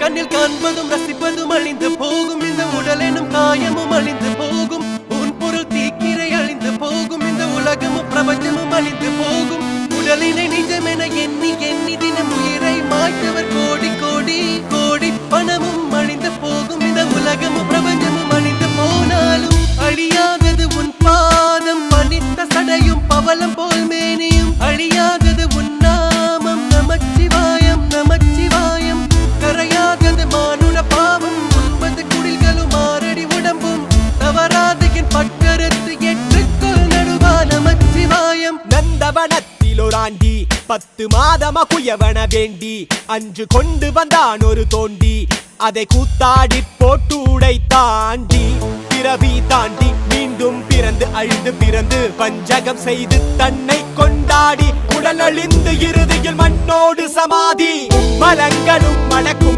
கண்ணில் காண்பதும் ரசிப்பதும் அழிந்து போகும் இந்த உடல் எனும் காயமும் அழிந்து போகும் உன் பொருள் தீக்கிரை அழிந்து போகும் இந்த உலகமும் பிரபஞ்சமும் அழிந்து போகும் உடலினை நிஜமென எண்ணி எண்ணி தினம் உயிரை மாய்த்தவர் கோடி கோடி கோடி பணமும் அழிந்து போகும் இந்த உலகமும் பிரபஞ்சமும் அழிந்து போனாலும் அழியாதது உன் பாதம் பணித்த சடையும் பவளம் போல் மேனியும் அழியாதது உன் நாமம் நமச்சிவாயம் நமச்சிவாயம் கரையாதது மானுட பாவம் 9 குடில்களும் 6 அடி உடம்பும் தவறாது என் பட்கருத்து ஏற்றுக்கொள் நடுவா நமச்சிவாயம் நந்தவனத்தில் ஒரு ஆண்டி 10 மாதமா குயவன வேண்டி அன்று கொண்டு வந்தான் ஒரு தோண்டி அதை கூத்தாடி போட்டு உடைத்தாண்டி பிறவி தாண்டி மீண்டும் பிறந்து அழிந்து பிறந்து பஞ்சகம் செய்து தன்னை கொண்டாடி உடல் அழிந்து இறுதியில் மண்ணோடு சமாதி மலங்களும் மணக்கும்